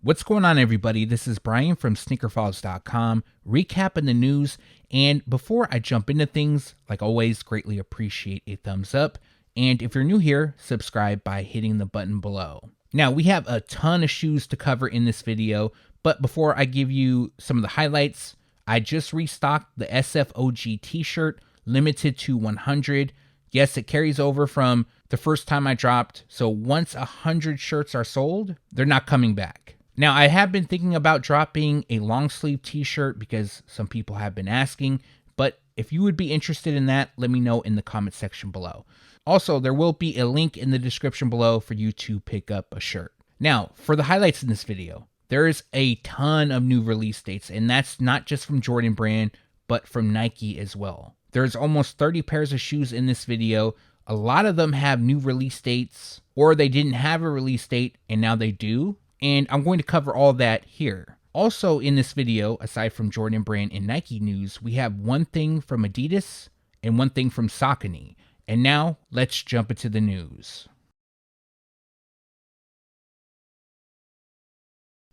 What's going on, everybody? This is Bryant from SneakerFiles.com, recapping the news. And before I jump into things, like always, greatly appreciate a thumbs up. And if you're new here, subscribe by hitting the button below. Now, we have a ton of shoes to cover in this video, but before I give you some of the highlights, I just restocked the SFOG t-shirt, limited to 100. Yes, it carries over from the first time I dropped, so once 100 shirts are sold, they're not coming back. Now, I have been thinking about dropping a long sleeve t-shirt because some people have been asking, but if you would be interested in that, let me know in the comment section below. Also, there will be a link in the description below for you to pick up a shirt. Now, for the highlights in this video, there is a ton of new release dates, and that's not just from Jordan Brand, but from Nike as well. There's almost 30 pairs of shoes in this video. A lot of them have new release dates, or they didn't have a release date and now they do. And I'm going to cover all that here. Also in this video, aside from Jordan Brand and Nike news, we have one thing from ADIDAS and one thing from Saucony. And now let's jump into the news.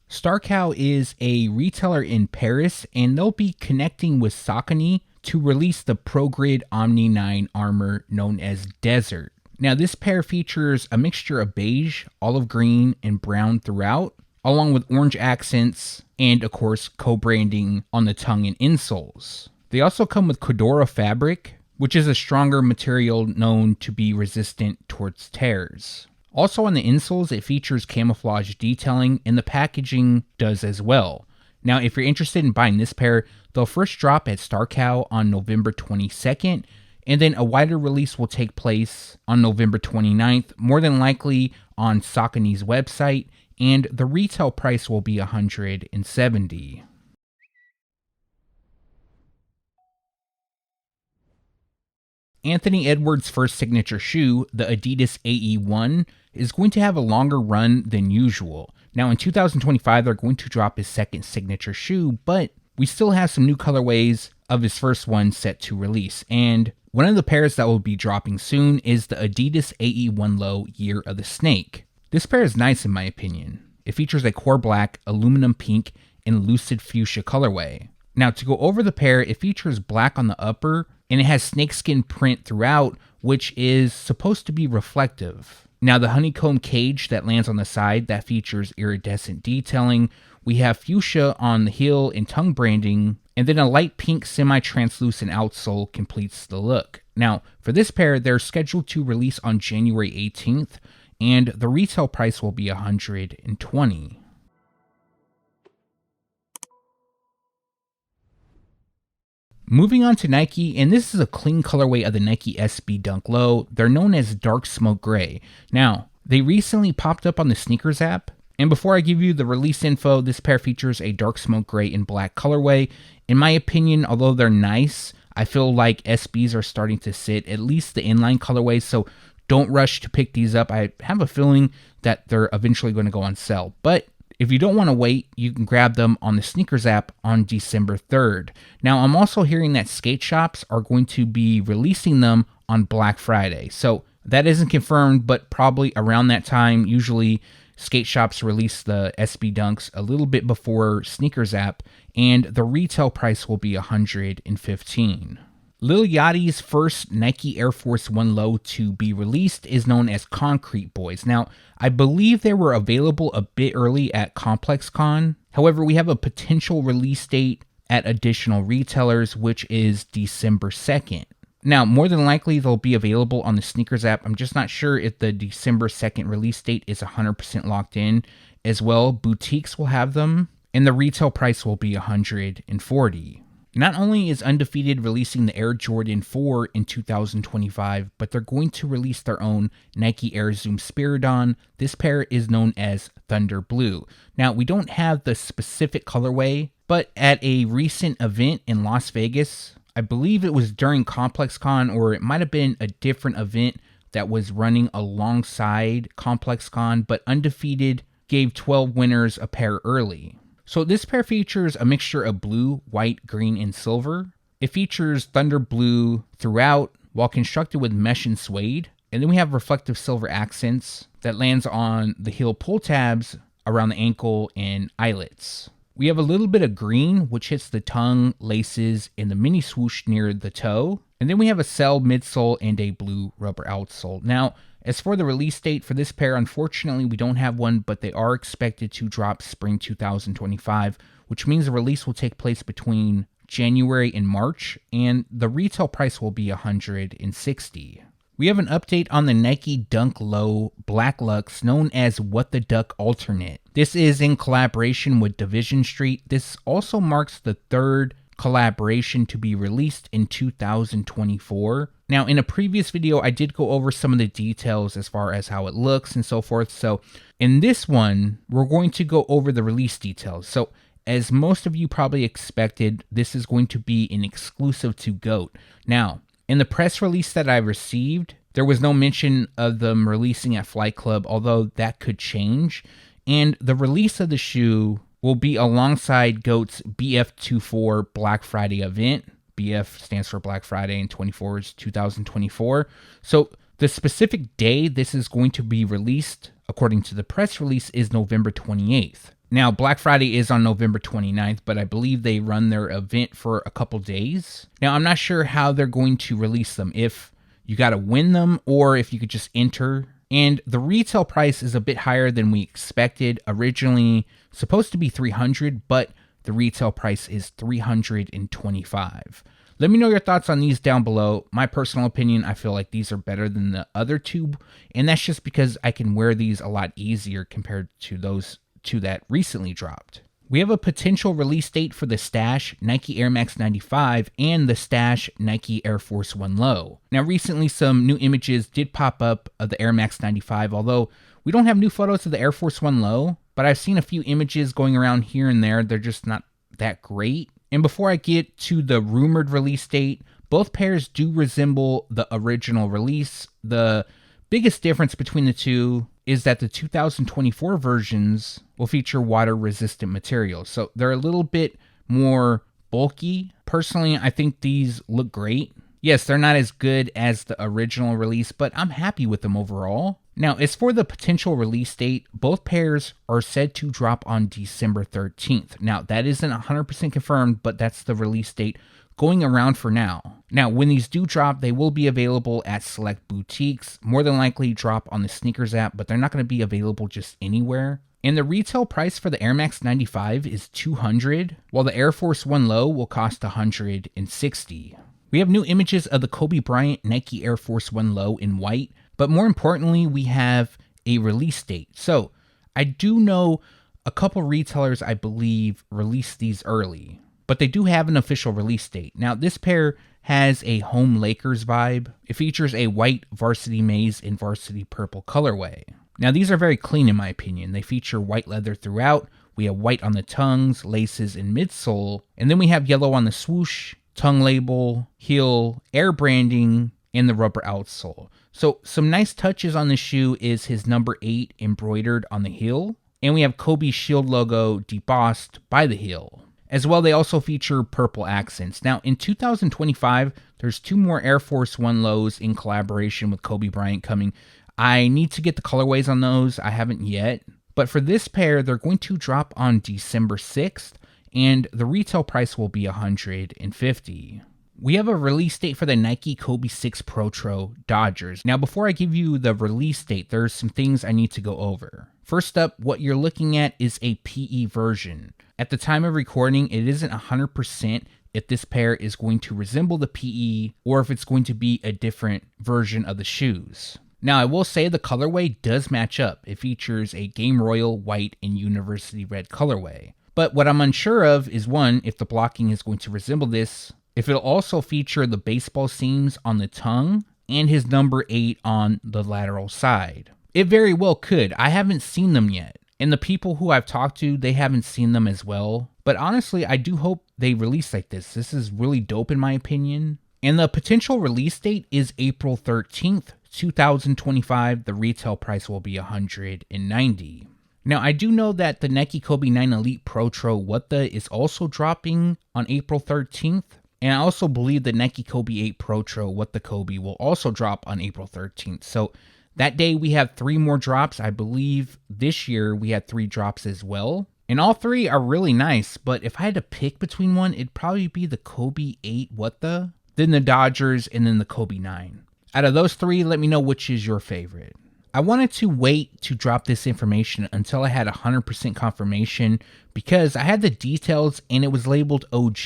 Starcow is a retailer in Paris, and they'll be connecting with Saucony to release the ProGrid Omni 9 armor known as Desert. Now, this pair features a mixture of beige, olive green, and brown throughout, along with orange accents and, of course, co-branding on the tongue and insoles. They also come with Cordura fabric, which is a stronger material known to be resistant towards tears. Also on the insoles, it features camouflage detailing, and the packaging does as well. Now, if you're interested in buying this pair, they'll first drop at Starcow on November 22nd, and then a wider release will take place on November 29th, more than likely on Saucony's website, and the retail price will be $170. Anthony Edwards' first signature shoe, the Adidas AE1, is going to have a longer run than usual. Now in 2025, they're going to drop his second signature shoe, but we still have some new colorways of his first one set to release. And one of the pairs that will be dropping soon is the Adidas AE1 Low Year of the Snake. This pair is nice in my opinion. It features a core black, aluminum pink, and lucid fuchsia colorway. Now to go over the pair, it features black on the upper, and it has snakeskin print throughout, which is supposed to be reflective. Now the honeycomb cage that lands on the side, that features iridescent detailing. We have fuchsia on the heel and tongue branding, and then a light pink semi-translucent outsole completes the look. Now, for this pair, they're scheduled to release on January 18th, and the retail price will be $120. Moving on to Nike, and this is a clean colorway of the Nike SB Dunk Low. They're known as Dark Smoke Gray. Now, they recently popped up on the Sneakers app, and before I give you the release info, this pair features a Dark Smoke Gray and black colorway. In my opinion, although they're nice, I feel like SBs are starting to sit, at least the inline colorways, so don't rush to pick these up. I have a feeling that they're eventually going to go on sale, but if you don't want to wait, you can grab them on the Sneakers app on December 3rd. Now, I'm also hearing that skate shops are going to be releasing them on Black Friday. So that isn't confirmed, but probably around that time. Usually skate shops release the SB Dunks a little bit before Sneakers app, and the retail price will be $115. Lil Yachty's first Nike Air Force 1 Low to be released is known as Concrete Boys. Now, I believe they were available a bit early at ComplexCon. However, we have a potential release date at additional retailers, which is December 2nd. Now, more than likely, they'll be available on the Sneakers app. I'm just not sure if the December 2nd release date is 100% locked in. As well, boutiques will have them, and the retail price will be $140. Not only is Undefeated releasing the Air Jordan 4 in 2025, but they're going to release their own Nike Air Zoom Spiridon. This pair is known as Thunder Blue. Now, we don't have the specific colorway, but at a recent event in Las Vegas, I believe it was during ComplexCon, or it might have been a different event that was running alongside ComplexCon, but Undefeated gave 12 winners a pair early. So this pair features a mixture of blue, white, green, and silver. It features thunder blue throughout while constructed with mesh and suede. And then we have reflective silver accents that lands on the heel pull tabs around the ankle and eyelets. We have a little bit of green, which hits the tongue, laces, and the mini swoosh near the toe. And then we have a cell midsole and a blue rubber outsole. Now, as for the release date for this pair, unfortunately, we don't have one, but they are expected to drop spring 2025, which means the release will take place between January and March, and the retail price will be $160. We have an update on the Nike Dunk Low Black Luxe known as What the Duck Alternate. This is in collaboration with Division Street. This also marks the third collaboration to be released in 2024. Now, in a previous video, I did go over some of the details as far as how it looks and so forth. So in this one, we're going to go over the release details. So as most of you probably expected, this is going to be an exclusive to GOAT. Now, in the press release that I received, there was no mention of them releasing at Flight Club, although that could change. And the release of the shoe will be alongside GOAT's BF24 Black Friday event. BF stands for Black Friday and 24 is 2024. So the specific day this is going to be released, according to the press release, is November 28th. Now, Black Friday is on November 29th, but I believe they run their event for a couple days. Now, I'm not sure how they're going to release them, if you got to win them or if you could just enter. And the retail price is a bit higher than we expected. Originally supposed to be $300, but the retail price is $325. Let me know your thoughts on these down below. My personal opinion, I feel like these are better than the other two, and that's just because I can wear these a lot easier compared to those two that recently dropped. We have a potential release date for the Stash Nike Air Max 95 and the Stash Nike Air Force 1 Low. Now, recently some new images did pop up of the Air Max 95, although we don't have new photos of the Air Force 1 Low, but I've seen a few images going around here and there. They're just not that great. And before I get to the rumored release date, both pairs do resemble the original release. The biggest difference between the two is that the 2024 versions will feature water-resistant materials. So they're a little bit more bulky. Personally, I think these look great. Yes, they're not as good as the original release, but I'm happy with them overall. Now, as for the potential release date, both pairs are said to drop on December 13th. Now, that isn't 100% confirmed, but that's the release date going around for now. Now, when these do drop, they will be available at select boutiques, more than likely drop on the Sneakers app, but they're not going to be available just anywhere. And the retail price for the Air Max 95 is $200, while the Air Force 1 Low will cost $160. We have new images of the Kobe Bryant Nike Air Force 1 Low in white, but more importantly, we have a release date. So I do know a couple retailers, I believe, released these early, but they do have an official release date. Now, this pair has a home Lakers vibe. It features a white varsity maize and varsity purple colorway. Now, these are very clean in my opinion. They feature white leather throughout. We have white on the tongues, laces, and midsole. And then we have yellow on the swoosh, tongue label, heel, air branding, and the rubber outsole. So some nice touches on the shoe is his number 8 embroidered on the heel. And we have Kobe's shield logo debossed by the heel. As well, they also feature purple accents. Now, in 2025, there's 2 more Air Force 1 Lows in collaboration with Kobe Bryant coming. I need to get the colorways on those. I haven't yet. But for this pair, they're going to drop on December 6th, and the retail price will be $150. We have a release date for the Nike Kobe 6 Protro Dodgers. Now, before I give you the release date, there's some things I need to go over. First up, what you're looking at is a PE version. At the time of recording, it isn't 100% if this pair is going to resemble the PE or if it's going to be a different version of the shoes. Now, I will say the colorway does match up. It features a Game Royal white and University red colorway. But what I'm unsure of is, one, if the blocking is going to resemble this, if it'll also feature the baseball seams on the tongue and his number 8 on the lateral side. It very well could. I haven't seen them yet. And the people who I've talked to, they haven't seen them as well. But honestly, I do hope they release like this. This is really dope in my opinion. And the potential release date is April 13th, 2025. The retail price will be $190. Now, I do know that the Nike Kobe 9 Elite Protro What The is also dropping on April 13th. And I also believe the Nike Kobe 8 Protro What The Kobe will also drop on April 13th. So That day we had 3 more drops. I believe this year we had 3 drops as well. And all 3 are really nice, but if I had to pick between one, it'd probably be the Kobe 8 What The, then the Dodgers, and then the Kobe 9. Out of those 3, let me know which is your favorite. I wanted to wait to drop this information until I had 100% confirmation because I had the details and it was labeled OG.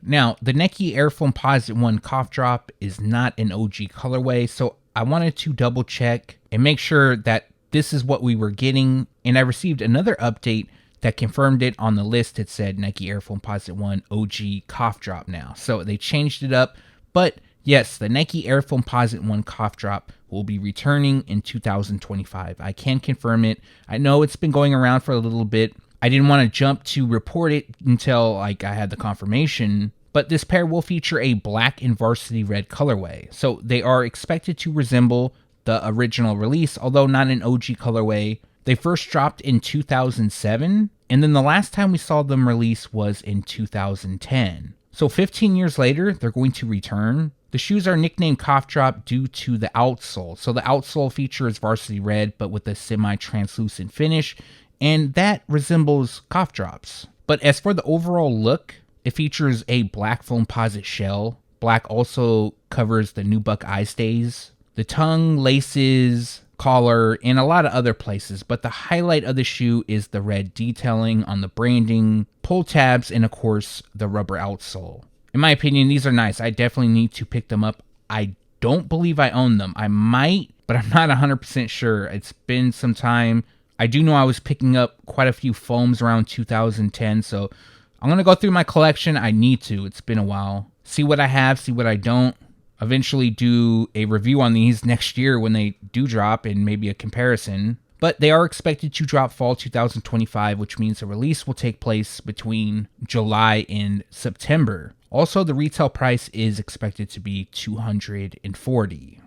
Now, the Nike Air Foamposite 1 Cough Drop is not an OG colorway, so I wanted to double check and make sure that this is what we were getting, and I received another update that confirmed it. On the list. It said Nike Air Foamposite 1 OG Cough Drop now. So they changed it up. But yes, the Nike Air Foamposite 1 Cough Drop will be returning in 2025. I can confirm it. I know it's been going around for a little bit. I didn't want to jump to report it until I had the confirmation. But this pair will feature a black and varsity red colorway. So they are expected to resemble the original release, although not an OG colorway. They first dropped in 2007, and then the last time we saw them release was in 2010. So 15 years later, they're going to return. The shoes are nicknamed Cough Drop due to the outsole. So the outsole features varsity red, but with a semi-translucent finish, and that resembles Cough Drops. But as for the overall look, it features a black Foamposite shell. Black also covers the nubuck eye stays, the tongue, laces, collar, and a lot of other places, but the highlight of the shoe is the red detailing on the branding, pull tabs, and of course the rubber outsole. In my opinion, these are nice. I definitely need to pick them up. I don't believe I own them. I might, but I'm not 100% sure. It's been some time. I do know I was picking up quite a few foams around 2010, so I'm going to go through my collection. I need to. It's been a while. See what I have, see what I don't. Eventually do a review on these next year when they do drop, and maybe a comparison. But they are expected to drop fall 2025, which means the release will take place between July and September. Also, the retail price is expected to be $240.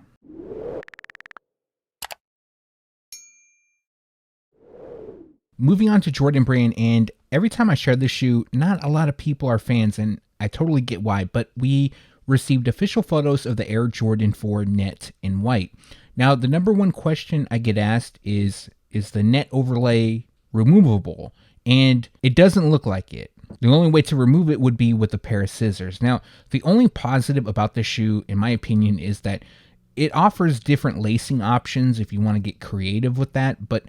Moving on to Jordan Brand, and every time I share this shoe, not a lot of people are fans, and I totally get why, but we received official photos of the Air Jordan 4 net in white. Now, the number one question I get asked is the net overlay removable? And it doesn't look like it. The only way to remove it would be with a pair of scissors. Now, the only positive about this shoe, in my opinion, is that it offers different lacing options if you want to get creative with that, but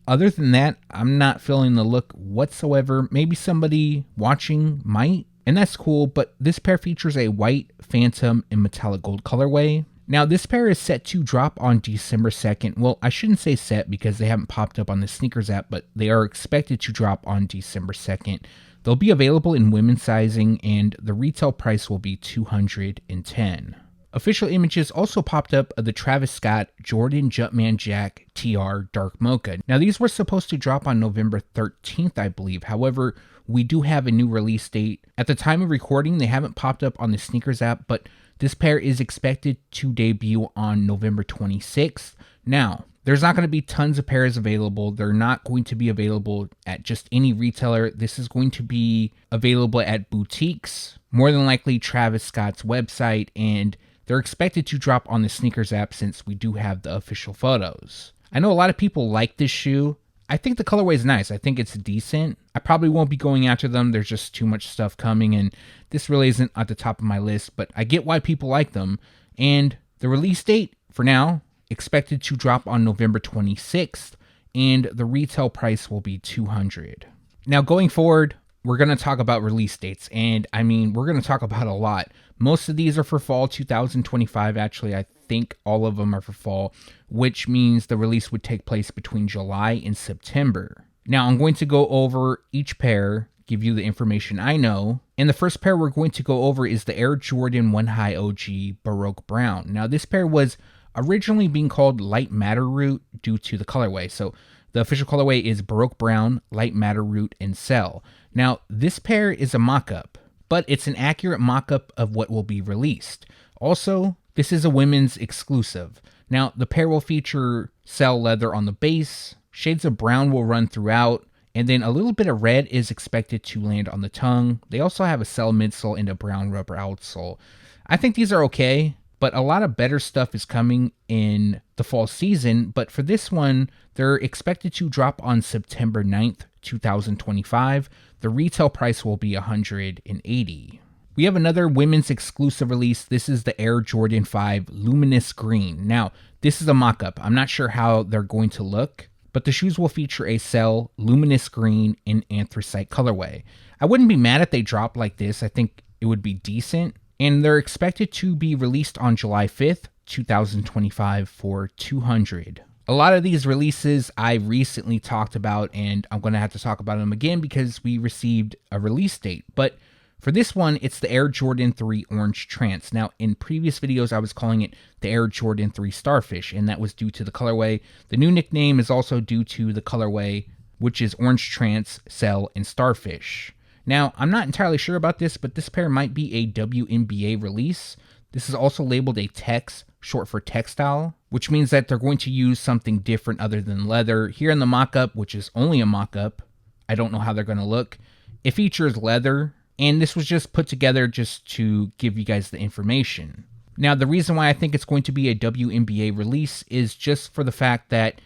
other than that, I'm not feeling the look whatsoever. Maybe somebody watching might, and that's cool, but this pair features a white, phantom, and metallic gold colorway. Now, this pair is set to drop on December 2nd. Well, I shouldn't say set because they haven't popped up on the sneakers app, but they are expected to drop on December 2nd. They'll be available in women's sizing, and the retail price will be $210. Official images also popped up of the Travis Scott Jordan Jumpman Jack TR Dark Mocha. Now, these were supposed to drop on November 13th, I believe. However, we do have a new release date. At the time of recording, they haven't popped up on the sneakers app, but this pair is expected to debut on November 26th. Now, there's not going to be tons of pairs available. They're not going to be available at just any retailer. This is going to be available at boutiques, more than likely Travis Scott's website, and they're expected to drop on the sneakers app since we do have the official photos. I know a lot of people like this shoe. I think the colorway is nice. I think it's decent. I probably won't be going after them. There's just too much stuff coming, and this really isn't at the top of my list, but I get why people like them. And the release date, for now, expected to drop on November 26th, and the retail price will be $200. Now, going forward, we're going to talk about release dates, and I mean, we're going to talk about a lot. Most of these are for fall 2025. Actually, I think all of them are for fall, which means the release would take place between July and September. Now, I'm going to go over each pair, give you the information I know, and the first pair we're going to go over is the Air Jordan 1 High OG Baroque Brown. Now, this pair was originally being called Light Matter Root due to the colorway. So the official colorway is Baroque Brown, Light Matter Root, and Cell. Now, this pair is a mock-up, but it's an accurate mock-up of what will be released. Also, this is a women's exclusive. Now, the pair will feature Cell leather on the base, shades of brown will run throughout, and then a little bit of red is expected to land on the tongue. They also have a Cell midsole and a brown rubber outsole. I think these are okay, but a lot of better stuff is coming in the fall season. But for this one, they're expected to drop on September 9th, 2025. The retail price will be $180. We have another women's exclusive release. This is the Air Jordan 5 Luminous Green. Now, this is a mock-up. I'm not sure how they're going to look, but the shoes will feature a cell luminous green in anthracite colorway. I wouldn't be mad if they drop like this. I think it would be decent. And they're expected to be released on July 5th, 2025 for $200. A lot of these releases I recently talked about, and I'm going to have to talk about them again because we received a release date. But for this one, it's the Air Jordan 3 Orange Trance. Now, in previous videos, I was calling it the Air Jordan 3 Starfish, and that was due to the colorway. The new nickname is also due to the colorway, which is Orange Trance, Cell, and Starfish. Now, I'm not entirely sure about this, but this pair might be a WNBA release. This is also labeled a Tex, short for textile, which means that they're going to use something different other than leather. Here in the mock-up, which is only a mock-up, I don't know how they're going to look. It features leather, and this was just put together just to give you guys the information. Now, the reason why I think it's going to be a WNBA release is just for the fact that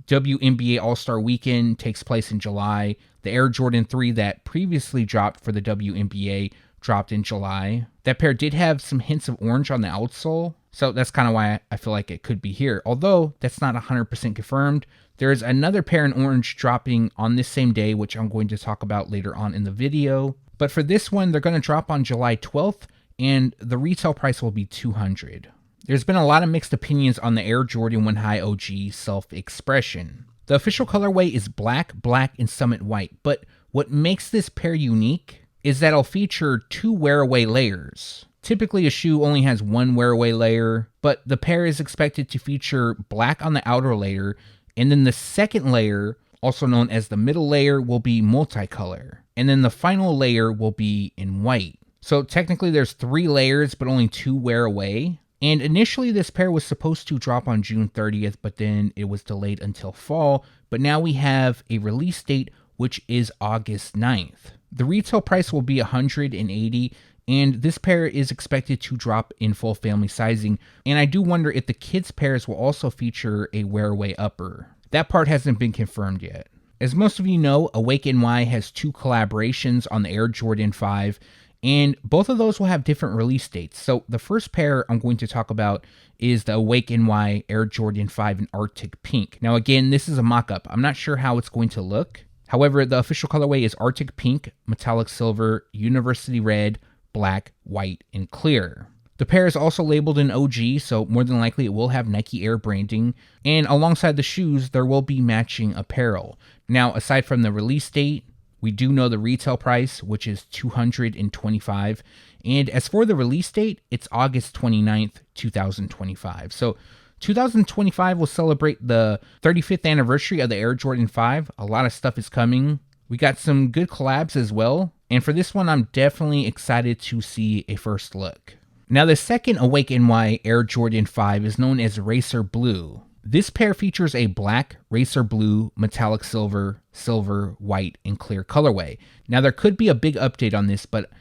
WNBA All-Star Weekend takes place in July. The Air Jordan 3 that previously dropped for the WNBA dropped in July. That pair did have some hints of orange on the outsole, so that's kind of why I feel like it could be here. Although that's not 100% confirmed. There's another pair in orange dropping on this same day, which I'm going to talk about later on in the video. But for this one, they're going to drop on July 12th, and the retail price will be $200. There's been a lot of mixed opinions on the Air Jordan 1 High OG Self-Expression. The official colorway is black, and summit white, but what makes this pair unique is that it'll feature 2 wear-away layers. Typically, a shoe only has 1 wear-away layer, but the pair is expected to feature black on the outer layer, and then the second layer, also known as the middle layer, will be multicolor, and then the final layer will be in white. So technically there's 3 layers, but only 2 wear away. And initially this pair was supposed to drop on June 30th, but then it was delayed until fall. But now we have a release date, which is August 9th. The retail price will be $180, and this pair is expected to drop in full family sizing. And I do wonder if the kids pairs will also feature a wear-away upper. That part hasn't been confirmed yet. As most of you know, Awake NY has 2 collaborations on the Air Jordan 5, and both of those will have different release dates. So the first pair I'm going to talk about is the Awake NY Air Jordan 5 in Arctic Pink. Now again, this is a mock-up. I'm not sure how it's going to look. However, the official colorway is Arctic Pink, Metallic Silver, University Red, Black, White, and Clear. The pair is also labeled in OG, so more than likely it will have Nike Air branding. And alongside the shoes, there will be matching apparel. Now, aside from the release date, we do know the retail price, which is $225. And as for the release date, it's August 29th, 2025. So 2025 will celebrate the 35th anniversary of the Air Jordan 5. A lot of stuff is coming. We got some good collabs as well. And for this one, I'm definitely excited to see a first look. Now, the second Awake NY Air Jordan 5 is known as Racer Blue. This pair features a black, racer blue, metallic silver, silver, white, and clear colorway. Now, there could be a big update on this, but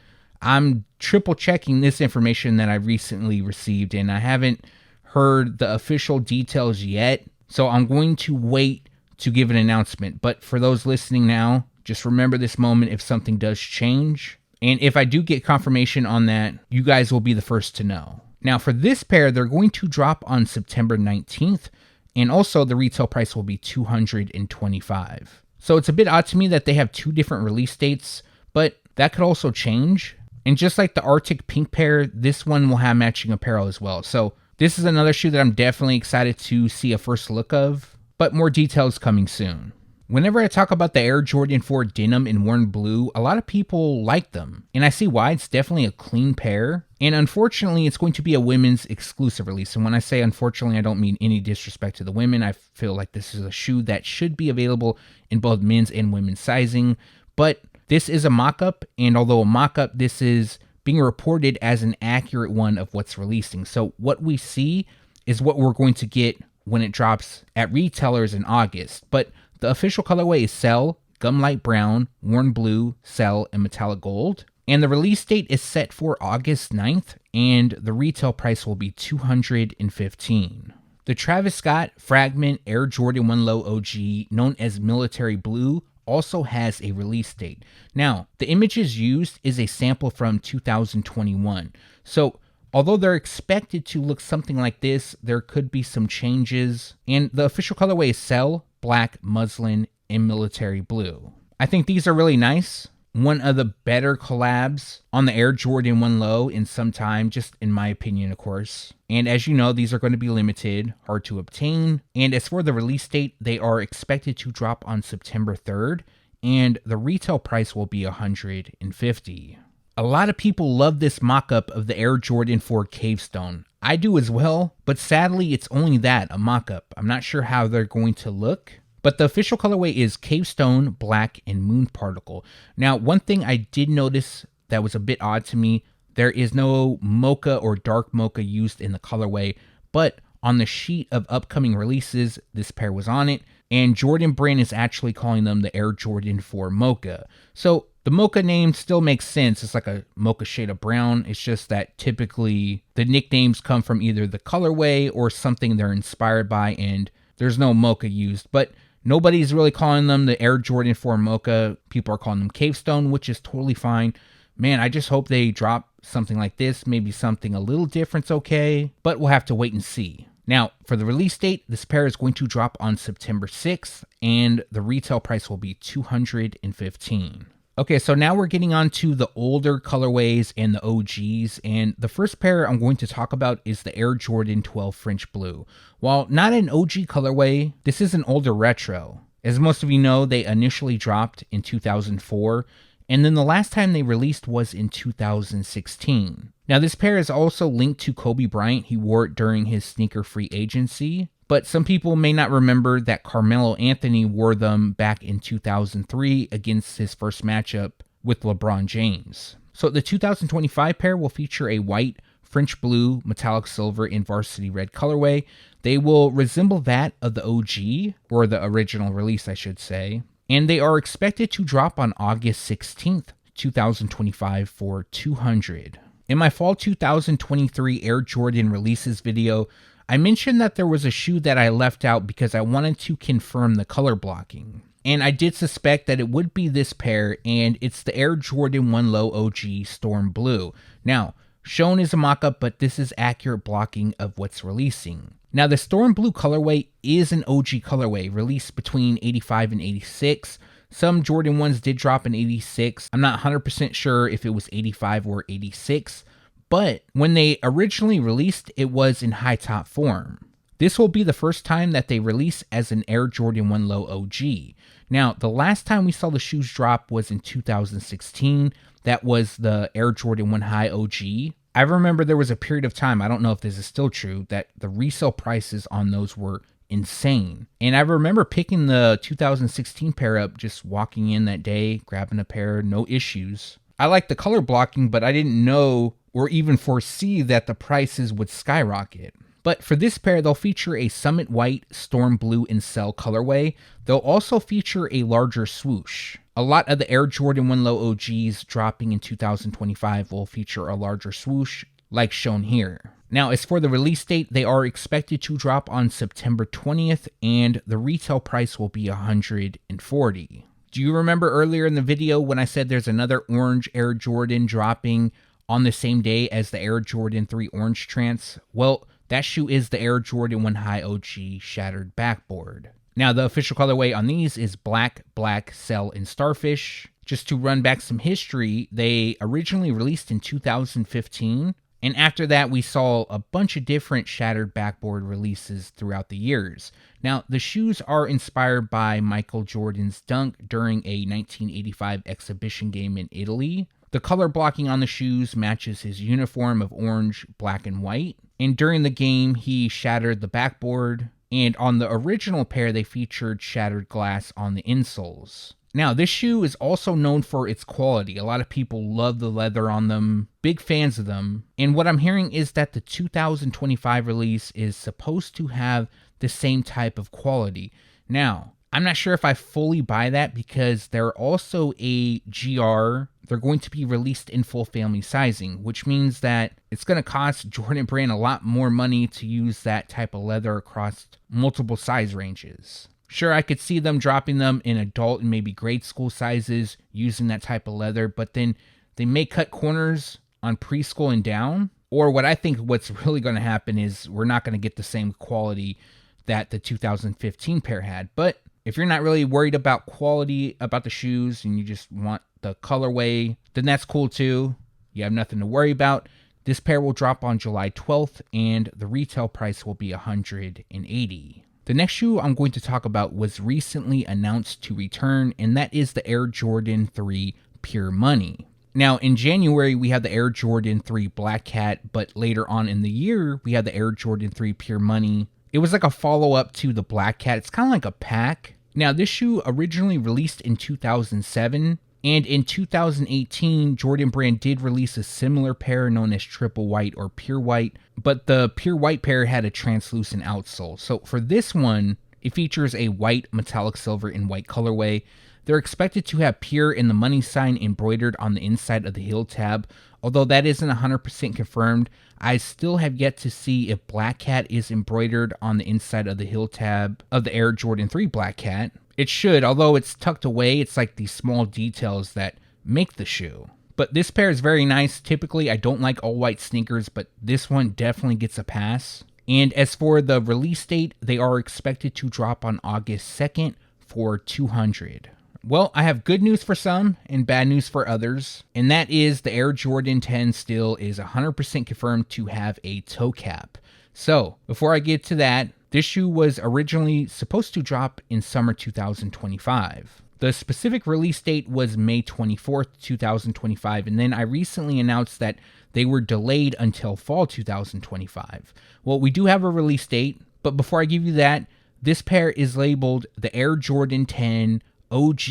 I'm triple checking this information that I recently received, and I haven't heard the official details yet, so I'm going to wait to give an announcement. But for those listening now, just remember this moment if something does change. And if I do get confirmation on that, you guys will be the first to know. Now, for this pair, they're going to drop on September 19th. And also the retail price will be $225. So it's a bit odd to me that they have 2 different release dates, but that could also change. And just like the Arctic Pink pair, this one will have matching apparel as well. So this is another shoe that I'm definitely excited to see a first look of, but more details coming soon. Whenever I talk about the Air Jordan 4 Denim in Worn Blue, a lot of people like them. And I see why. It's definitely a clean pair. And unfortunately, it's going to be a women's exclusive release. And when I say unfortunately, I don't mean any disrespect to the women. I feel like this is a shoe that should be available in both men's and women's sizing. But this is a mock-up. And although a mock-up, this is being reported as an accurate one of what's releasing. So what we see is what we're going to get when it drops at retailers in August. But the official colorway is Cell, Gum Light Brown, Worn Blue, Cell, and Metallic Gold. And the release date is set for August 9th, and the retail price will be $215. The Travis Scott Fragment Air Jordan 1 Low OG, known as Military Blue, also has a release date. Now, the images used is a sample from 2021. So, although they're expected to look something like this, there could be some changes. And the official colorway is Cell, Black, Muslin, and Military Blue. I think these are really nice. One of the better collabs on the Air Jordan 1 Low in some time, just in my opinion, of course. And as you know, these are going to be limited, hard to obtain. And as for the release date, they are expected to drop on September 3rd, and the retail price will be $150. A lot of people love this mock-up of the Air Jordan 4 Cavestone. I do as well, but sadly it's only that, a mock-up. I'm not sure how they're going to look. But the official colorway is Cavestone, Black, and Moon Particle. Now, one thing I did notice that was a bit odd to me, there is no Mocha or Dark Mocha used in the colorway, but on the sheet of upcoming releases, this pair was on it, and Jordan Brand is actually calling them the Air Jordan 4 Mocha. So the Mocha name still makes sense. It's like a mocha shade of brown. It's just that typically the nicknames come from either the colorway or something they're inspired by, and there's no Mocha used. But nobody's really calling them the Air Jordan 4 Mocha. People are calling them Cavestone, which is totally fine. Man, I just hope they drop something like this. Maybe something a little different's okay, but we'll have to wait and see. Now, for the release date, this pair is going to drop on September 6th, and the retail price will be $215. Okay, so now we're getting on to the older colorways and the OGs, and the first pair I'm going to talk about is the Air Jordan 12 French Blue. While not an OG colorway, this is an older retro. As most of you know, they initially dropped in 2004, and then the last time they released was in 2016. Now, this pair is also linked to Kobe Bryant. He wore it during his sneaker free agency, but some people may not remember that Carmelo Anthony wore them back in 2003 against his first matchup with LeBron James. So the 2025 pair will feature a white, French blue, metallic silver, and varsity red colorway. They will resemble that of the OG, or the original release, I should say. And they are expected to drop on August 16th, 2025 for $200. In my fall 2023 Air Jordan releases video, I mentioned that there was a shoe that I left out because I wanted to confirm the color blocking. And I did suspect that it would be this pair, and it's the Air Jordan 1 Low OG Storm Blue. Now, shown is a mock-up, but this is accurate blocking of what's releasing. Now, the Storm Blue colorway is an OG colorway, released between 85 and 86. Some Jordan 1s did drop in 86. I'm not 100% sure if it was 85 or 86, but when they originally released, it was in high top form. This will be the first time that they release as an Air Jordan 1 Low OG. Now, the last time we saw the shoes drop was in 2016. That was the Air Jordan 1 High OG. I remember there was a period of time, I don't know if this is still true, that the resale prices on those were insane. And I remember picking the 2016 pair up, just walking in that day, grabbing a pair, no issues. I liked the color blocking, but I didn't know or even foresee that the prices would skyrocket. But for this pair, they'll feature a Summit White, Storm Blue, and Cell colorway. They'll also feature a larger swoosh. A lot of the Air Jordan 1 Low OGs dropping in 2025 will feature a larger swoosh, like shown here. Now, as for the release date, they are expected to drop on September 20th, and the retail price will be $140. Do you remember earlier in the video when I said there's another orange Air Jordan dropping on the same day as the Air Jordan 3 Orange Trance? Well, that shoe is the Air Jordan 1 High OG Shattered Backboard. Now, the official colorway on these is Black, Black, Cell, and Starfish. Just to run back some history, they originally released in 2015, and after that we saw a bunch of different Shattered Backboard releases throughout the years. Now, the shoes are inspired by Michael Jordan's dunk during a 1985 exhibition game in Italy. The color blocking on the shoes matches his uniform of orange, black, and white. And during the game, he shattered the backboard. And on the original pair, they featured shattered glass on the insoles. Now, this shoe is also known for its quality. A lot of people love the leather on them, big fans of them. And what I'm hearing is that the 2025 release is supposed to have the same type of quality. Now, I'm not sure if I fully buy that because they're also a GR. They're going to be released in full family sizing, which means that it's going to cost Jordan Brand a lot more money to use that type of leather across multiple size ranges. Sure, I could see them dropping them in adult and maybe grade school sizes using that type of leather, but then they may cut corners on preschool and down. Or what I think what's really going to happen is we're not going to get the same quality that the 2015 pair had. But if you're not really worried about quality about the shoes and you just want the colorway, then that's cool too. You have nothing to worry about. This pair will drop on July 12th and the retail price will be $180. The next shoe I'm going to talk about was recently announced to return, and that is the Air Jordan 3 Pure Money. Now, in January, we had the Air Jordan 3 Black Cat, but later on in the year, we had the Air Jordan 3 Pure Money. It was like a follow-up to the Black Cat. It's kind of like a pack. Now, this shoe originally released in 2007, and in 2018, Jordan Brand did release a similar pair known as Triple White or Pure White, but the Pure White pair had a translucent outsole. So for this one, it features a white, metallic silver, and white colorway. They're expected to have Pure and the money sign embroidered on the inside of the heel tab. Although that isn't 100% confirmed, I still have yet to see if Black Cat is embroidered on the inside of the heel tab of the Air Jordan 3 Black Cat. It should, although it's tucked away. It's like these small details that make the shoe. But this pair is very nice. Typically, I don't like all white sneakers, but this one definitely gets a pass. And as for the release date, they are expected to drop on August 2nd for $200. Well, I have good news for some and bad news for others, and that is the Air Jordan 10 still is 100% confirmed to have a toe cap. So, before I get to that, this shoe was originally supposed to drop in summer 2025. The specific release date was May 24th, 2025, and then I recently announced that they were delayed until fall 2025. Well, we do have a release date, but before I give you that, this pair is labeled the Air Jordan 10 OG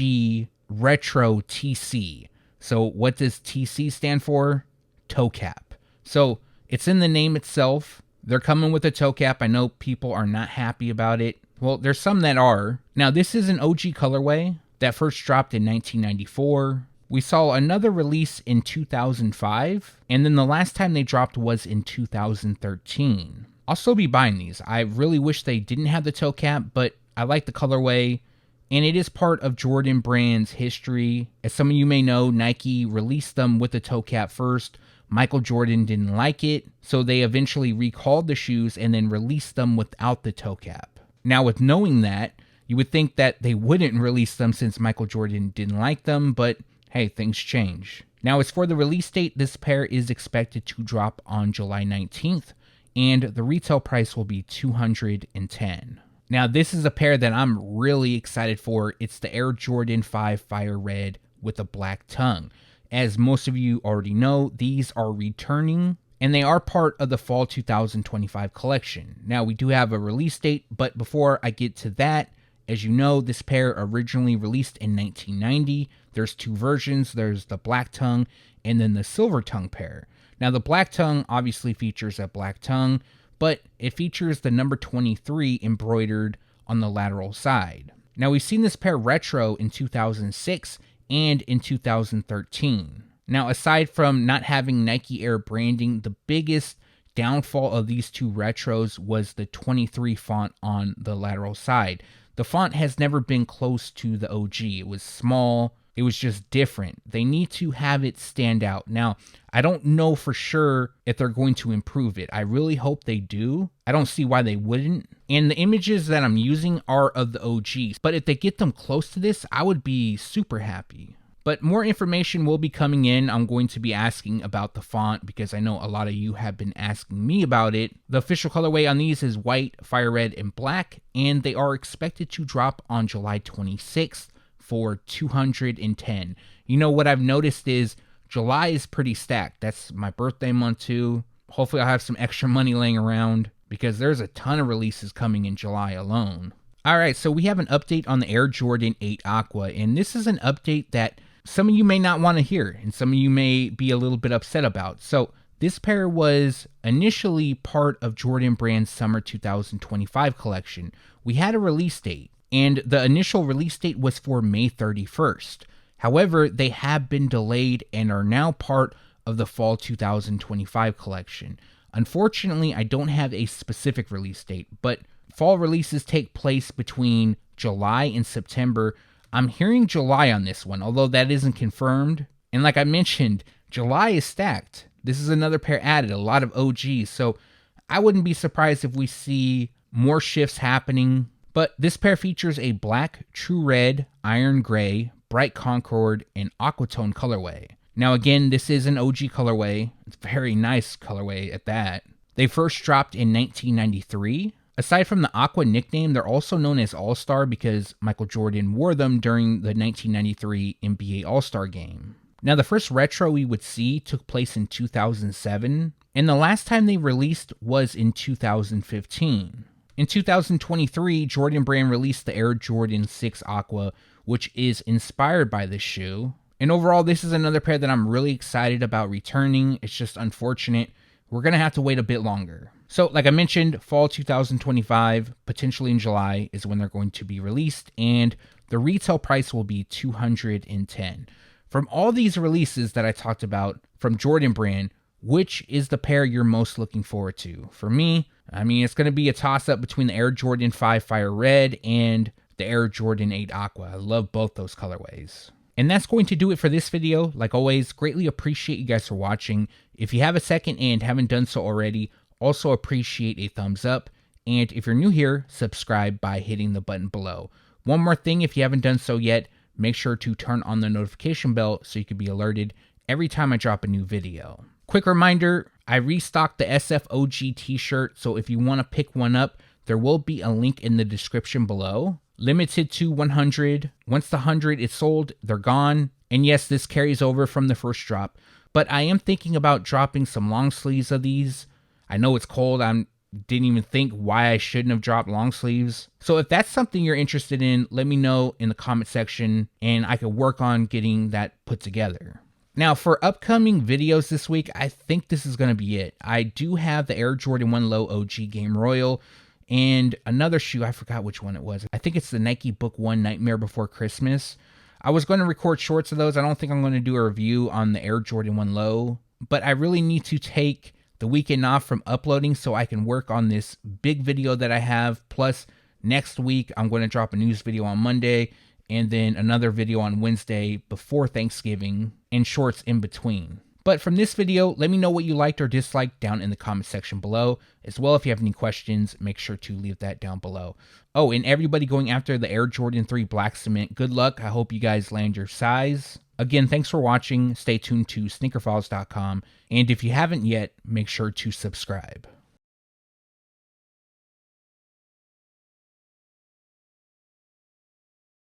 Retro TC. So what does TC stand for? Toe cap. So it's in the name itself. They're coming with a toe cap. I know people are not happy about it. Well, there's some that are. Now, this is an OG colorway that first dropped in 1994. We saw another release in 2005, and then the last time they dropped was in 2013. I'll still be buying these. I really wish they didn't have the toe cap, but I like the colorway. And it is part of Jordan Brand's history. As some of you may know, Nike released them with the toe cap first. Michael Jordan didn't like it, so they eventually recalled the shoes and then released them without the toe cap. Now, with knowing that, you would think that they wouldn't release them since Michael Jordan didn't like them, but hey, things change. Now, as for the release date, this pair is expected to drop on July 19th, and the retail price will be $210. Now, this is a pair that I'm really excited for. It's the Air Jordan 5 Fire Red with a black tongue. As most of you already know, these are returning, and they are part of the fall 2025 collection. Now, we do have a release date, but before I get to that, as you know, this pair originally released in 1990. There's two versions. There's the black tongue and then the silver tongue pair. Now, the black tongue obviously features a black tongue, but it features the number 23 embroidered on the lateral side. Now, we've seen this pair retro in 2006 and in 2013. Now, aside from not having Nike Air branding, the biggest downfall of these two retros was the 23 font on the lateral side. The font has never been close to the OG. It was small. It was just different. They need to have it stand out. Now, I don't know for sure if they're going to improve it. I really hope they do. I don't see why they wouldn't. And the images that I'm using are of the OGs. But if they get them close to this, I would be super happy. But more information will be coming in. I'm going to be asking about the font because I know a lot of you have been asking me about it. The official colorway on these is white, fire red, and black. And they are expected to drop on July 26th. For $210. You know what I've noticed is July is pretty stacked. That's my birthday month too. Hopefully I'll have some extra money laying around because there's a ton of releases coming in July alone. Alright, so we have an update on the Air Jordan 8 Aqua, and this is an update that some of you may not want to hear and some of you may be a little bit upset about. So this pair was initially part of Jordan Brand's summer 2025 collection. We had a release date. and the initial release date was for May 31st. However, they have been delayed and are now part of the Fall 2025 collection. Unfortunately, I don't have a specific release date, but fall releases take place between July and September. I'm hearing July on this one, although that isn't confirmed. And like I mentioned, July is stacked. This is another pair added, a lot of OGs, so I wouldn't be surprised if we see more shifts happening. But this pair features a black, true red, iron gray, bright Concord, and aquatone colorway. Now again, this is an OG colorway. It's a very nice colorway at that. They first dropped in 1993. Aside from the Aqua nickname, they're also known as All-Star because Michael Jordan wore them during the 1993 NBA All-Star game. Now the first retro we would see took place in 2007, and the last time they released was in 2015. In 2023, Jordan Brand released the Air Jordan 6 Aqua, which is inspired by this shoe. And overall, this is another pair that I'm really excited about returning. It's just unfortunate. We're going to have to wait a bit longer. So, like I mentioned, fall 2025, potentially in July, is when they're going to be released, and the retail price will be $210. From all these releases that I talked about from Jordan Brand, which is the pair you're most looking forward to? For me, it's going to be a toss-up between the Air Jordan 5 Fire Red and the Air Jordan 8 Aqua. I love both those colorways. And that's going to do it for this video. Like always, greatly appreciate you guys for watching. If you have a second and haven't done so already, also appreciate a thumbs up. And if you're new here, subscribe by hitting the button below. One more thing, if you haven't done so yet, make sure to turn on the notification bell so you can be alerted every time I drop a new video. Quick reminder, I restocked the SFOG t-shirt, so if you want to pick one up, there will be a link in the description below. Limited to 100. Once the 100 is sold, they're gone. And yes, this carries over from the first drop. But I am thinking about dropping some long sleeves of these. I know it's cold. I didn't even think why I shouldn't have dropped long sleeves. So if that's something you're interested in, let me know in the comment section and I can work on getting that put together. Now for upcoming videos this week, I think this is going to be it. I do have the Air Jordan 1 Low OG Game Royal and another shoe. I forgot which one it was. I think it's the Nike Book 1 Nightmare Before Christmas. I was going to record shorts of those. I don't think I'm going to do a review on the Air Jordan 1 Low, but I really need to take the weekend off from uploading so I can work on this big video that I have. Plus next week, I'm going to drop a news video on Monday and then another video on Wednesday before Thanksgiving and shorts in between. But from this video, let me know what you liked or disliked down in the comment section below. As well, if you have any questions, make sure to leave that down below. Oh, and everybody going after the Air Jordan 3 Black Cement, good luck. I hope you guys land your size. Again, thanks for watching. Stay tuned to SneakerFiles.com. And if you haven't yet, make sure to subscribe.